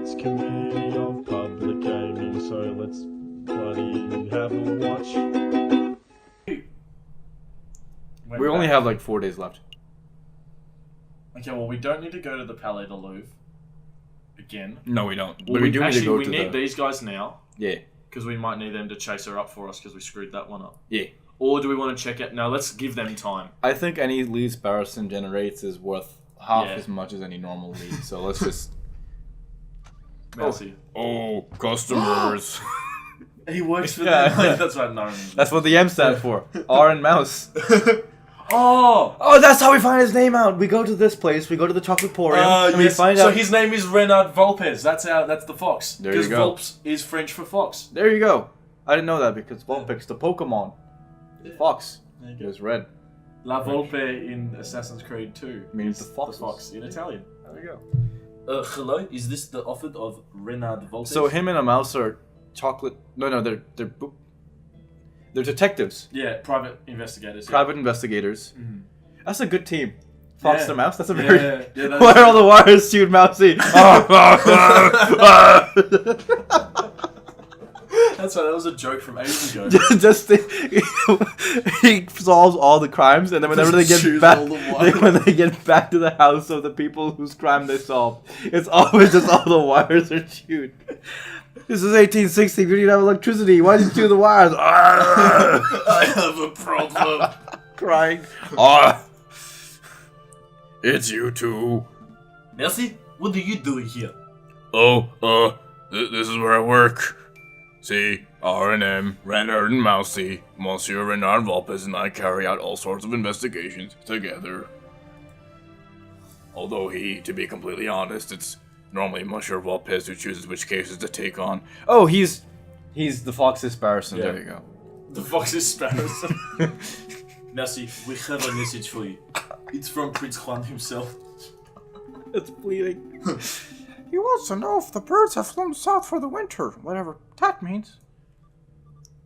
States Committee of Public Gaming, so let's bloody have a watch. We only have like 4 days left. Okay, well, we don't need to go to the Palais de Louvre again. No, we don't. Well, But we do need to go we to need these guys now. Yeah. Because we might need them to chase her up for us because we screwed that one up. Yeah. Or do we want to check it? No, let's give them time. I think any lead Sparrowson generates is worth half Yeah. as much as any normal lead. So let's just... Merci. Oh, customers. He works for Yeah. them. That's right, no. That's what the M stands for. R and mouse. Oh! Oh, that's how we find his name out. We go to this place. We go to the Chocolate Emporium, and we find So out. his name is Renard Volpes. That's the fox. There you Because go. Volps is French for fox. There you go. I didn't know that because Vulpix, the Pokemon, the fox, There you go. is red. La Volpe in Assassin's Creed 2 Means is the fox. in Italian. There you Uh, go. hello, is this the office of Renard Volpes? So him and a mouse are chocolate. No, they're detectives, Yeah, private investigators. private investigators. Mhm. That's a good team. Fox Yeah. the mouse. That's a Yeah, very. yeah, Why are all the wires chewed mousy? That's right, that was a joke from ages ago. Just he solves all the crimes, and then whenever they get Chews back, all the wires. when they get back to the house of the people whose crime they solved, it's always just all the wires are chewed. This is 1860. We didn't have electricity. Why did you chew the wires? I have a problem. Crying. It's you two. Merci, what are you doing here? This is where I work. See, R&M, Renard and Mousy, Monsieur Renard Volpes and I carry out all sorts of investigations together. Although to be completely honest, it's normally Monsieur Volpes who chooses which cases to take on. Oh, he's the Fox's Sparrowson. Yeah. There you go. The fox is sparrows. Merci, we have a message for you. It's from Prince Juan himself. It's bleeding. He wants to know if the birds have flown south for the winter, whatever that means.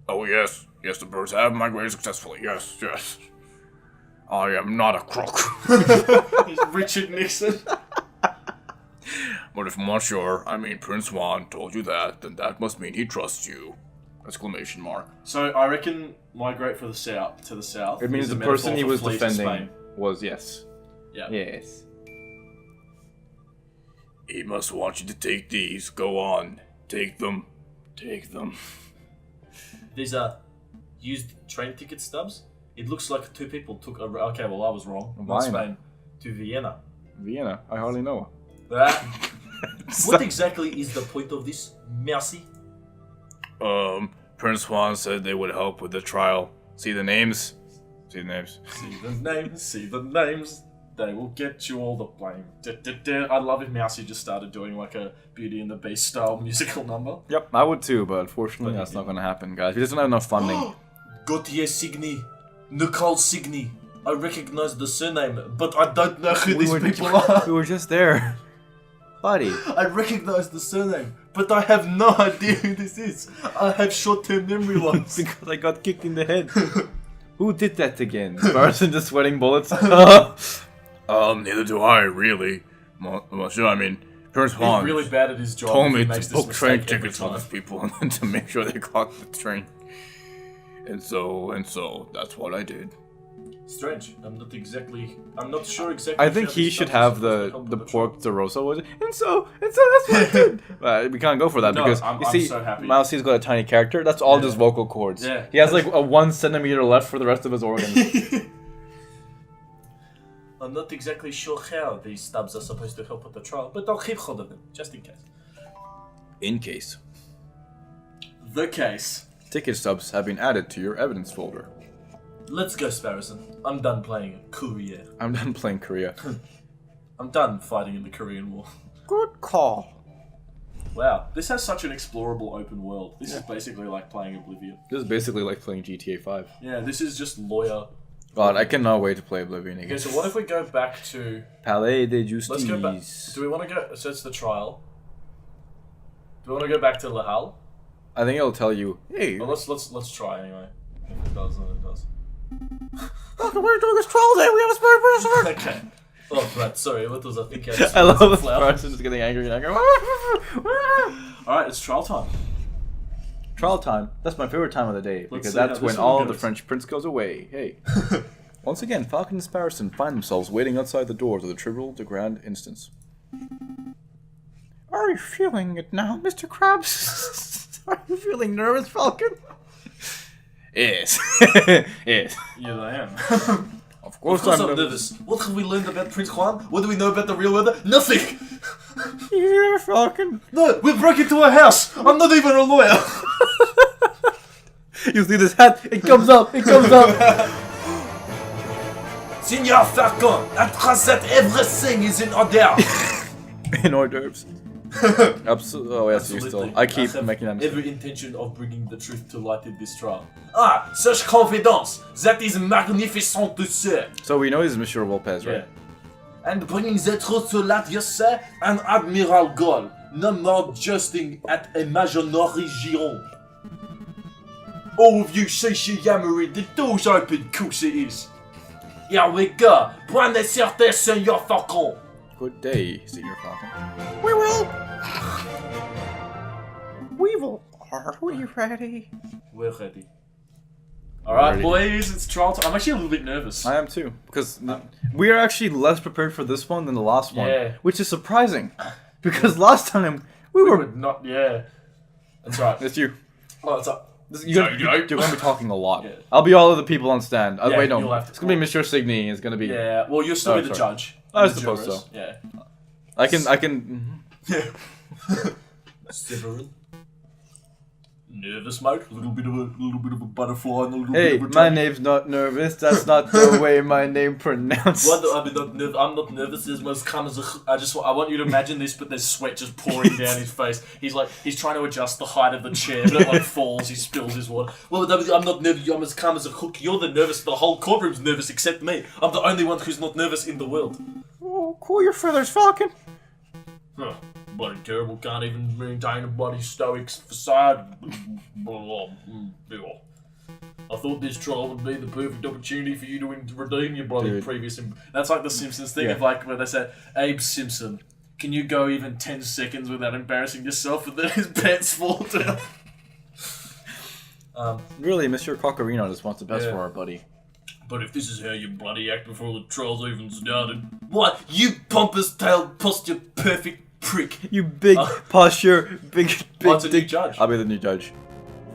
Oh, yes. Yes, the birds have migrated successfully. Yes. I am not a crook. He's Richard Nixon. But if Monsieur, Prince Juan, told you that, then that must mean he trusts you. Exclamation mark. So I reckon migrate to the south. It means is the a person metaphor he for was flee to defending Spain. was, yes. Yeah. Yes. He must want you to take these. Go on. Take them. These are used train ticket stubs. It looks like two people took a... Okay, well, I was wrong. Not Vienna. Spain. To Vienna. Vienna. I hardly know. That. What exactly is the point of this? Merci. Prince Juan said they would help with the trial. See the names? See the names. They will get you all the blame. I'd love if Mousy just started doing like a Beauty and the Beast style musical number. Yep, I would too, but unfortunately that's not going to happen, guys. He doesn't have enough funding. Gautier Signy. Nicole Signy. I recognize the surname, but I don't know who these people are. We were just there. Buddy. I recognize the surname, but I have no idea who this is. I have short-term memory loss. Because I got kicked in the head. Who did that again? Sparrowson just sweating bullets? Neither do I, really. Monsieur, Prince Juan He's really bad at his job. told He me makes to this book train mistake every tickets on time. these people and then to make sure they caught the train. And so, that's what I did. Strange. I'm not sure exactly. I think how he this should stuff have is the supposed to help with pork de rosa was it? And so that's what I did. We can't go for that No, because I'm you see, so happy. Mousy's got a tiny character. That's all Yeah. just vocal cords. Yeah. He has like a 1 centimeter left for the rest of his organs. I'm not exactly sure how these stubs are supposed to help with the trial, but I'll keep hold of them, just in case. In case. The case. Ticket stubs have been added to your evidence folder. Let's go, Sparrowson. I'm done playing Courier. I'm done playing Korea. I'm done fighting in the Korean War. Good call. Wow, this has such an explorable open world. This is basically like playing Oblivion. This is basically like playing GTA 5. Yeah, this is just lawyer. God, I cannot wait to play Oblivion again. Okay, so what if we go back to... Palais de Justice. Let's go back. Do we want to go... So it's the trial. Do we want to go back to Le Halle? I think it'll tell you, hey, Well, let's try anyway. If it does, then it does. we're doing this trial day. We have a spare person. Okay. Oh, right, sorry, what was I thinking? I love this person just getting angry and angry. Alright, it's trial time. Trial time. That's my favorite time of the day because see how that's this when one all goes. the French prince goes away. Hey. Once again, Falcon and Sparrowson find themselves waiting outside the doors of the Trivial de Grand instance. Are you feeling it now, Mr. Krabs? Are you feeling nervous, Falcon? Yes. Yes. Yeah, I am. Of course, I'm I'm nervous. What have we learned about Prince Juan? What do we know about the real world? Nothing! Yeah, Falcon. No, we broke into a house! I'm not even a lawyer! You see this hat? It comes up. It comes up. Signor Falcon, I trust that everything is in order! In hors d'oeuvres. Absolutely. Oh, yes, you still. I keep have making that. every intention of bringing the truth to light in this trial. Ah, such confidence! That is magnificent to say! So we know he's Monsieur Lopez, right? Yeah. And bringing the truth to light, you say, an admirable goal. No more jesting at imaginary giron. All of you see she yammering, the door's open, course it is. Here we go. Bonne sortie, Senor Falcon. Good day, Senior Falcon. We will. We will. Are we ready? We're ready. Alright, Ready. boys, it's trial time. I'm actually a little bit nervous. I am too, because we are actually less prepared for this one than the last one, Yeah. which is surprising, because last time we We were. would not, yeah. That's right. It's you. Oh, it's up. You're gonna be talking a lot. Yeah. I'll be all of the people on stand. Yeah, Wait, no, you'll have to it's gonna be Monsieur Signy. It's gonna be. Yeah, well, you'll still Oh, be the sorry. judge. I The suppose jurors. so. Yeah. I can. Yeah. Severin. Nervous, mate. A little bit of a butterfly and a little Hey, bit of a my tongue. name's not nervous. That's not the way my name pronounced. What? I'm not nervous. There's most calm as a. I want you to imagine this, but there's sweat just pouring down his face. He's trying to adjust the height of the chair, but it like falls. He spills his water. Well, I'm not nervous. I'm as calm as a hook. You're the nervous. The whole courtroom's nervous except me. I'm the only one who's not nervous in the world. Oh, cool your feathers, Falcon. Huh. Bloody terrible. Can't even maintain a bloody stoic facade. I thought this trial would be the perfect opportunity for you to redeem your bloody Dude. previous. That's like the Simpsons thing of Yeah. like where they say, Abe Simpson, can you go even 10 seconds without embarrassing yourself? And then his pants fall down. Really, Monsieur Cocorino just wants the best Yeah. for our buddy. But if this is how you bloody act before the trial's even started. What? You pompous-tailed, posture perfect prick. You big posture, big What's a new dick. judge? I'll be the new judge.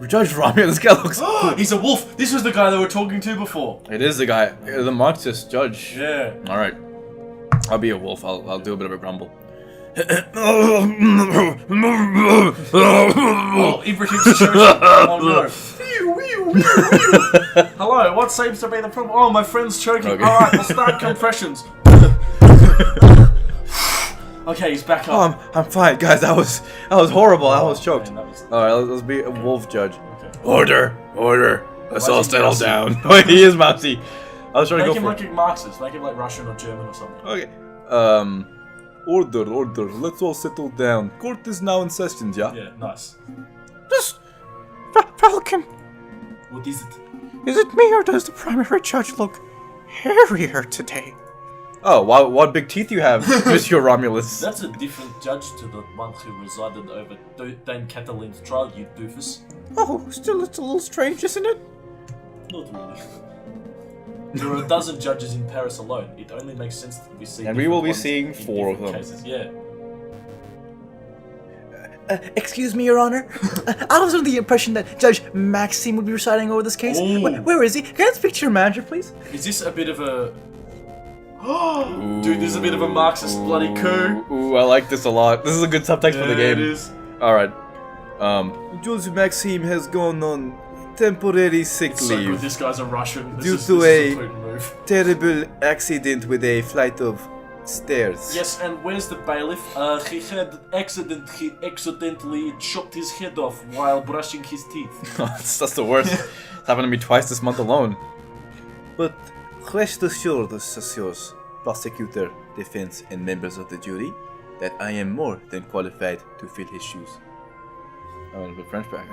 Judge Romeo, this guy looks cool. He's a wolf! This was the guy they were talking to before. It is the guy, the Marxist judge. Yeah. All right, I'll be a wolf. I'll do a bit of a grumble. Oh, Ibrahim's choking. Oh no. Hello, what seems to be the problem? Oh, my friend's choking. Okay. Alright, we'll start compressions. Okay, he's back Oh, up. I'm fine, guys. That was horrible. I was choked. Man, that was- All right, let's be a wolf judge. Okay. Order. Let's Why all is he settle mousy? down. Wait, he is mousy. I was trying Make to him go like for a Marxist. Make him like Russian or German or something. Okay. Order. Let's all settle down. Court is now in session, yeah? Yeah, nice. Just. Falcon, What is it? is it me or does the primary judge look hairier today? Oh, what big teeth you have, Monsieur Romulus. That's a different judge to the one who resided over Dame Cataline's trial, you doofus. Oh, still it's a little strange, isn't it? Not really. There are a dozen judges in Paris alone. It only makes sense that we see. And we will be different seeing ones in 4 of different them. Cases. Yeah. Excuse me, Your Honor. I was under the impression that Judge Maxime would be presiding over this case. Ooh. Where is he? Can I speak to your manager, please? Is this a bit of a? Dude, this is a bit of a Marxist bloody coup. Ooh, I like this a lot. This is a good subtext for the game. It is. Alright. Judge Maxime has gone on temporary sick It's so good. leave. This guy's a Russian. Due This to is a- a Putin move. Terrible accident with a flight of stairs. Yes, and where's the bailiff? He had accident. He accidentally chopped his head off while brushing his teeth. That's the worst. It's happened to me twice this month alone. But rest assured, Sirs, prosecutor, defense, and members of the jury, that I am more than qualified to fill his shoes. I want to put French back.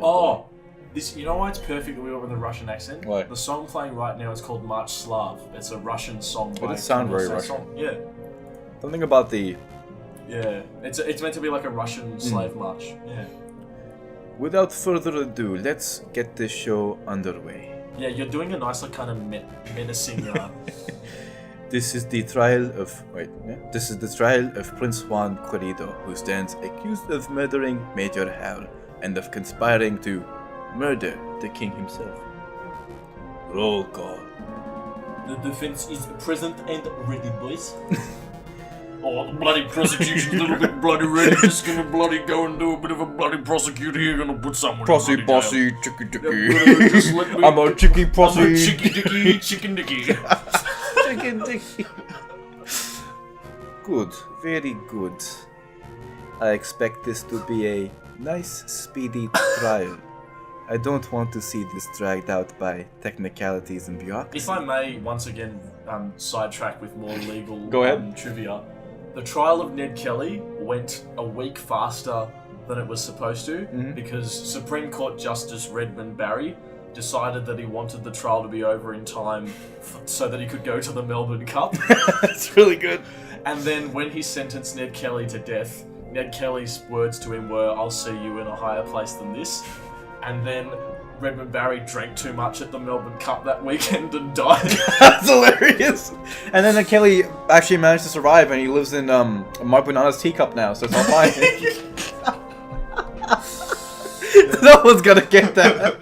Oh, This, you know why it's perfect that we went with a Russian accent? Why? The song playing right now is called March Slav. It's a Russian song. It does sound very Russian. Yeah. Something about the... Yeah. It's meant to be like a Russian slave march. Yeah. Without further ado, let's get this show underway. Yeah, you're doing a nice like kind of menacing. This is the trial of... This is the trial of Prince Juan Querido, who stands accused of murdering Major Hal and of conspiring to murder the king himself. Roll call. The defense is present and ready, boys. Oh, the bloody prosecution's a little bit bloody ready. Just gonna bloody go and do a bit of a bloody prosecute here. Gonna put someone Prossy, in bloody bossy, jail. chicky, Yeah, dicky. just let me- I'm a chicky, I'm a prossy. chicky dicky, chicken dicky. Chicken dicky. Good, very good. I expect this to be a nice, speedy trial. I don't want to see this dragged out by technicalities and bureaucracy. If I may once again sidetrack with more legal Go ahead. trivia, the trial of Ned Kelly went a week faster than it was supposed to because Supreme Court Justice Redmond Barry decided that he wanted the trial to be over in time so that he could go to the Melbourne Cup. That's really good. And then when he sentenced Ned Kelly to death, Ned Kelly's words to him were, "I'll see you in a higher place than this." And then Redmond Barry drank too much at the Melbourne Cup that weekend and died. That's hilarious. And then Kelly actually managed to survive, and he lives in Mark Banana's teacup now, so it's all fine. No one's gonna get that.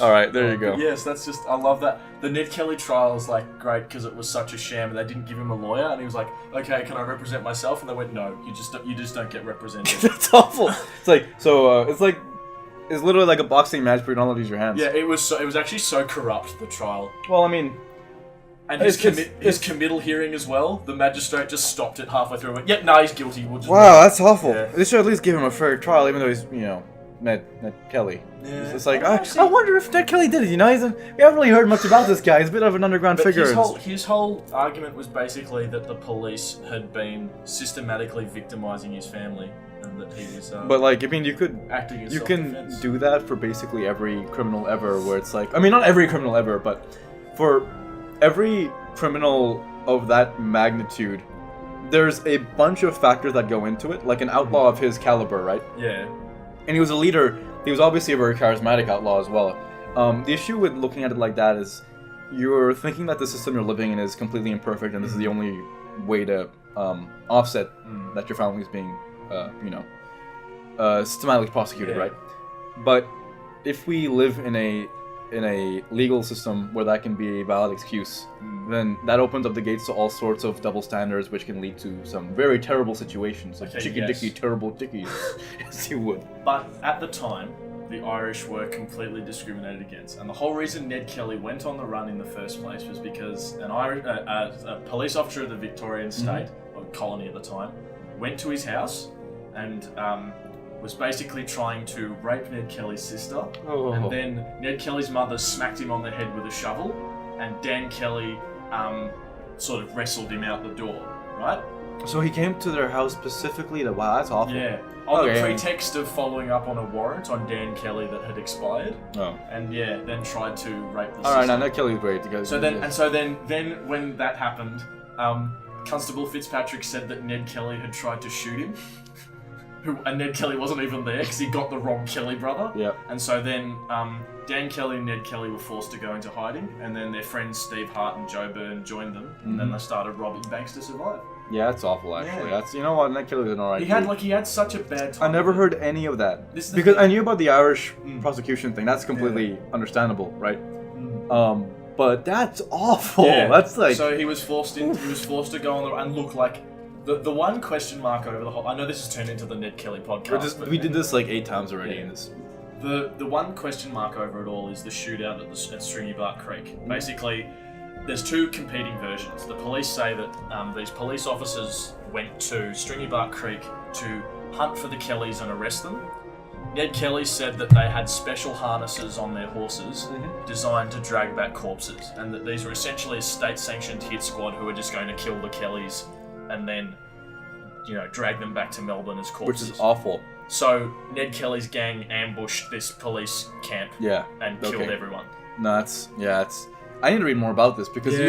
All right, there you go. Yes, that's just, I love that. The Ned Kelly trial is like great because it was such a sham, and they didn't give him a lawyer, and he was like, "Okay, can I represent myself?" And they went, "No, you just don't get represented." That's awful. It's like it's literally like a boxing match, but you don't use your hands. Yeah, it was actually so corrupt, the trial. Well, I mean, And his It's- committal hearing as well. The magistrate just stopped it halfway through and went, "Yep, no, he's guilty. We'll just wow, that's awful. Yeah. They should at least give him a fair trial, even though he's Ned Kelly. Yeah. It's like Oh, I wonder if Ned Kelly did it. We haven't really heard much about this guy. He's a bit of an underground But figure. his whole argument was basically that the police had been systematically victimizing his family, and that he was. But like, I mean, you can self-defense. do that for basically every criminal ever. Where it's like, I mean, not every criminal ever, but for every criminal of that magnitude, there's a bunch of factors that go into it. Like an outlaw of his caliber, right? Yeah. And he was a leader. He was obviously a very charismatic outlaw as well. The issue with looking at it like that is you're thinking that the system you're living in is completely imperfect, and this is the only way to offset that your family is being, systematically prosecuted, Yeah. right? But if we live in a legal system where that can be a valid excuse, then that opens up the gates to all sorts of double standards, which can lead to some very terrible situations, like Okay, chicky yes. dicky, terrible dicky, as you would. But at the time, the Irish were completely discriminated against, and the whole reason Ned Kelly went on the run in the first place was because a police officer of the Victorian state, or colony at the time, went to his house and was basically trying to rape Ned Kelly's sister, and then Ned Kelly's mother smacked him on the head with a shovel, and Dan Kelly sort of wrestled him out the door, right? So he came to their house specifically to... Wow, that's awful. Yeah. On the Okay. pretext of following up on a warrant on Dan Kelly that had expired, Oh. and then tried to rape the Alright, sister. now Ned Kelly's great because... Then when that happened, Constable Fitzpatrick said that Ned Kelly had tried to shoot him. And Ned Kelly wasn't even there because he got the wrong Kelly brother. Yep. And so then Dan Kelly and Ned Kelly were forced to go into hiding, and then their friends Steve Hart and Joe Byrne joined them, and then they started robbing banks to survive. Yeah, that's awful, actually. Yeah. That's, you know what, Ned Kelly was an alright dude. He had such a bad time. I never with it. heard any of that. This is the Because thing. I knew about the Irish prosecution thing. That's completely understandable, right? But that's awful. Yeah. That's like... So he was forced to go on the and look like the one question mark over the whole. I know this has turned into the Ned Kelly podcast. but we did this like 8 times already Yeah. in this. The one question mark over it all is the shootout at Stringy Bark Creek. Basically, there's two competing versions. The police say that these police officers went to Stringy Bark Creek to hunt for the Kellys and arrest them. Ned Kelly said that they had special harnesses on their horses designed to drag back corpses, and that these were essentially a state-sanctioned hit squad who were just going to kill the Kellys and then drag them back to Melbourne as Which corpses. is awful. So Ned Kelly's gang ambushed this police camp Yeah. and killed everyone. No, it's I need to read more about this because you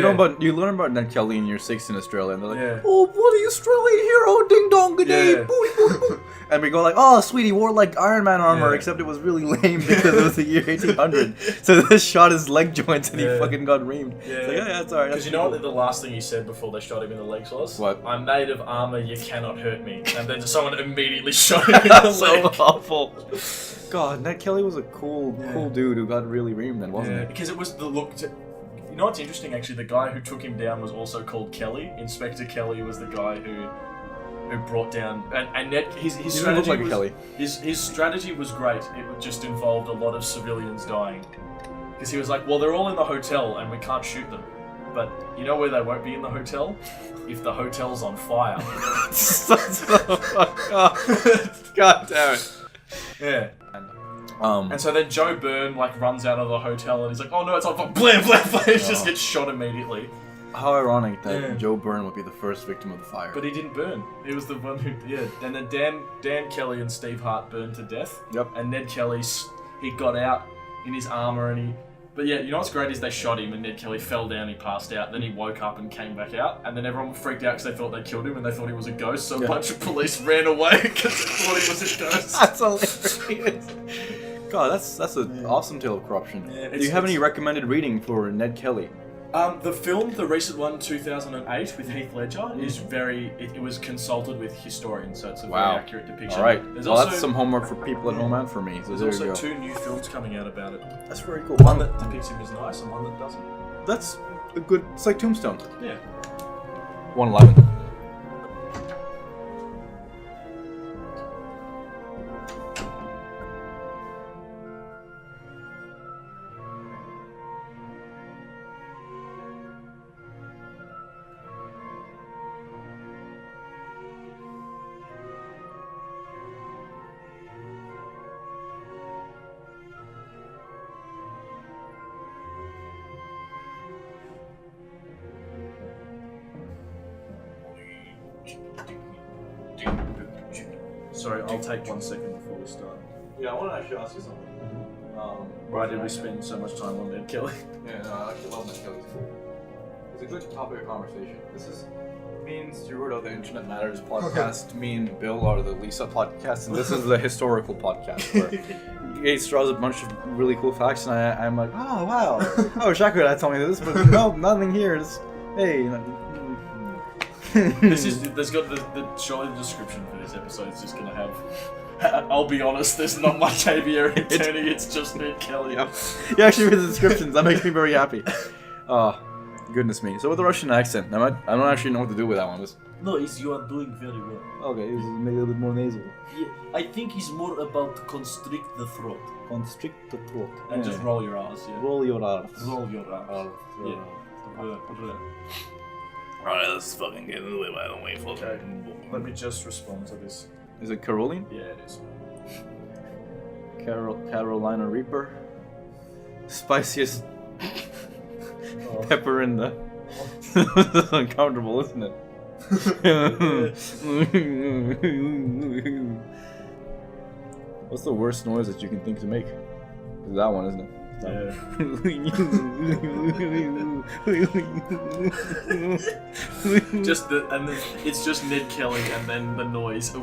learn about Ned Kelly in year 6 in Australia, and they're like, "Oh, bloody Australian hero, ding dong g'day, boy, boy, boy." And we go like, "Oh, sweetie, wore like Iron Man armor, except it was really lame because it was the year 1800." So this shot his leg joints and he fucking got reamed. Yeah, It's like, that's alright. Because you know what the last thing he said before they shot him in the legs was? What? "I'm made of armor, you cannot hurt me." And then someone immediately shot him in the so leg. awful. God, Ned Kelly was a cool dude who got really reamed then, wasn't he? Because it was the look. You know what's interesting? Actually, the guy who took him down was also called Kelly. Inspector Kelly was the guy who brought down and Ned. His strategy look like was Kelly. his strategy was great. It just involved a lot of civilians dying. Because he was like, well, they're all in the hotel and we can't shoot them. But you know where they won't be in the hotel? If the hotel's on fire. God damn it. Yeah. And so then Joe Byrne runs out of the hotel and he's like, "Oh no, it's on fire!" Blam, blam, blam. He just gets shot immediately. How ironic that Joe Byrne would be the first victim of the fire. But he didn't burn. He was the one who, And then Dan Kelly and Steve Hart burned to death. Yep. And Ned Kelly, he got out in his armor and he. But yeah, you know what's great is they shot him and Ned Kelly fell down, he passed out, then he woke up and came back out, and then everyone freaked out because they thought they killed him and they thought he was a ghost, so a bunch of police ran away because they thought he was a ghost. That's hilarious. God, that's an awesome tale of corruption. Yeah, Do you have any recommended reading for Ned Kelly? The film, the recent one, 2008, with Heath Ledger, is very... It was consulted with historians, so it's a very accurate depiction. Alright, There's well also, that's some homework for people at home and for me, so there's there you also go. 2 new films coming out about it. That's very cool. One that depicts him as nice and one that doesn't. That's a good... It's like Tombstone. Yeah. 111. Sorry, I'll take 1 second before we start. Yeah, I want to actually ask you something. Why did we spend so much time on Ned Kelly? Yeah, no, I actually love Ned Kelly. It's a good topic of conversation. This is me and Stuart of the Internet Matters podcast. Me and Bill are the Lisa podcast, and this is the historical podcast where Gates draws a bunch of really cool facts, and I'm like, oh wow, oh Shaka had told me this, but no, nothing here. It's, hey. There's got surely the description for this episode is just gonna have. I'll be honest, there's not much Aviary Attorney, it's just Ned Kelly. Yep. You actually read the descriptions, that makes me very happy. Oh, goodness me. So with the Russian accent, I don't actually know what to do with that one. No, you are doing very well. Okay, this is maybe a little bit more nasal. Yeah, I think it's more about constrict the throat. Constrict the throat. And just roll your R's, yeah. Roll your R's. Roll your R's. Yeah. Alright, let's fucking get into it, by the way, folks. Okay, let me just respond to this. Is it Caroline? Yeah, it is. Carolina Reaper. Spiciest pepper in the... This is uncomfortable, isn't it? What's the worst noise that you can think to make? It's that one, isn't it? Yeah. It's just Ned Kelly and then the noise.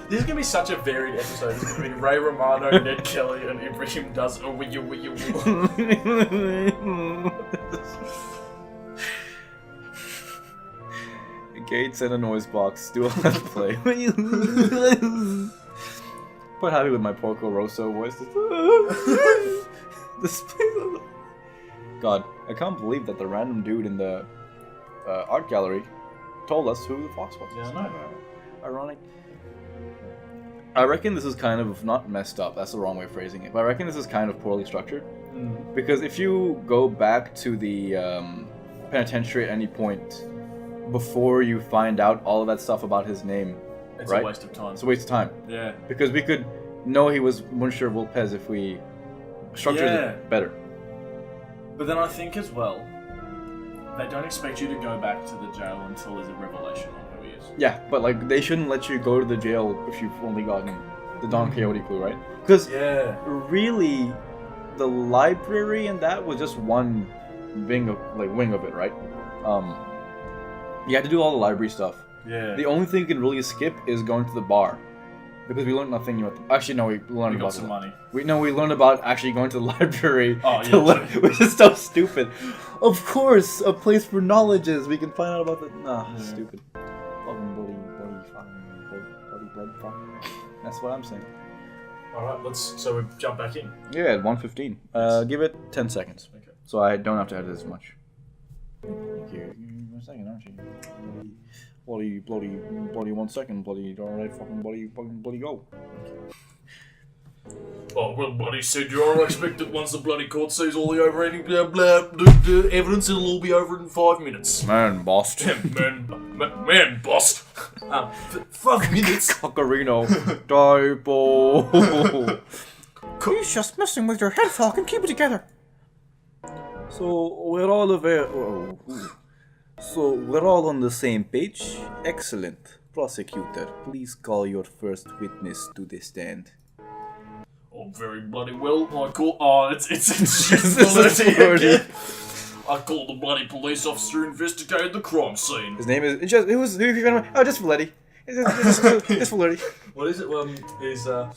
This is gonna be such a varied episode. It's gonna be Ray Romano, Ned Kelly, and Ibrahim does a wee. Gates and a noise box. Do a let's play. Quite happy with my Porco Rosso voice. God, I can't believe that the random dude in the art gallery told us who the fox was. Yeah, I know. Ironic. I reckon this is kind of not messed up. That's the wrong way of phrasing it. But I reckon this is kind of poorly structured. Because if you go back to the penitentiary at any point before you find out all of that stuff about his name, It's right? a waste of time. It's a waste of time. Yeah. Because we could know he was Monsieur Volpez if we structured it better. But then I think as well, they don't expect you to go back to the jail until there's a revelation on who he is. Yeah, but like they shouldn't let you go to the jail if you've only gotten the Don Quixote clue, right? Because really, the library and that was just one wing of it, right? You had to do all the library stuff. Yeah. The only thing you can really skip is going to the bar, because we learned nothing new. Actually, no, we learned We about got some money. We learned about actually going to the library. Oh, to yeah, learn, which is so stupid. Of course, a place for knowledge is. We can find out about the. Stupid. Fucking bloody fuck. That's what I'm saying. Alright, so we jump back in. Yeah, at 1:15. Give it 10 seconds. Okay. So I don't have to edit as much. Thank you. You're a second, aren't you? Bloody 1 second, bloody, alright, fucking bloody go. Oh, well, buddy said you are expected once the bloody court sees all the overriding the evidence, it'll all be over in 5 minutes. Man, boss. Man, boss. 5 minutes. Cockerino. Typo. He's just messing with your head, Falcon. Keep it together. So we're all on the same page. Excellent. Prosecutor, please call your first witness to the stand. Oh, very bloody well. I call. Oh, it's Validity. I called the bloody police officer who investigated the crime scene. His name is just. Who you gonna? Oh, just Valetti. Just Valetti. What is it?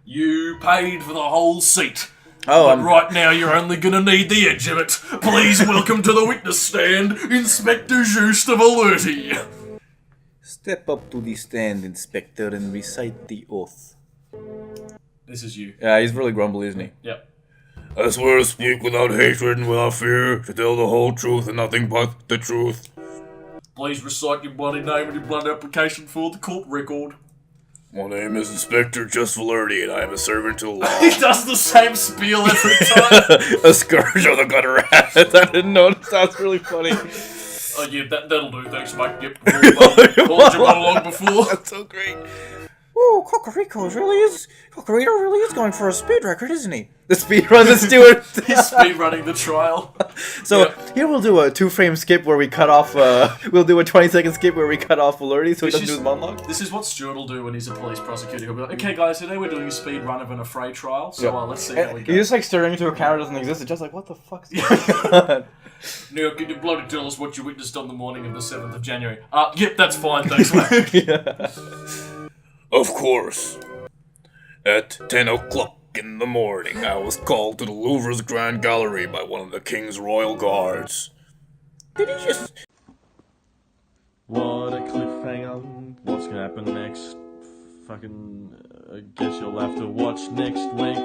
You paid for the whole seat. Oh, But right now you're only gonna need the edge of it. Please welcome to the witness stand, Inspector Just of Alerty. Step up to the stand, Inspector, and recite the oath. This is you. Yeah, he's really grumbly, isn't he? Yep. I swear to speak without hatred and without fear, to tell the whole truth and nothing but the truth. Please recite your bloody name and your blood application for the court record. My name is Inspector Just Valerdi, and I am a servant to the law. He does the same spiel every time. A scourge of the gutter rat. I didn't notice. That's really funny. Oh yeah, that'll do. Thanks, mate. Yep. Called your monologue before. That's so great. Ooh, Cocorito really is going for a speed record, isn't he? The speed run, the steward. He's speed running the trial. So here we'll do a 2-frame skip where we cut off. We'll do a 20-second skip where we cut off Valerdi so he doesn't do his monologue. This is what Stuart will do when he's a police prosecutor. He'll be like, "Okay, guys, today we're doing a speed run of an affray trial. So let's see how we go." He's just like staring into a camera that doesn't exist. It's just like, what the fuck's going on? Now, can you bloody tell us what you witnessed on the morning of the 7th of January? Yep, that's fine. Thanks, mate. Yeah. Of course. At 10 o'clock in the morning, I was called to the Louvre's Grand Gallery by one of the King's Royal Guards. Did he just... What a cliffhanger. What's gonna happen next? Fucking, I guess you'll have to watch next week.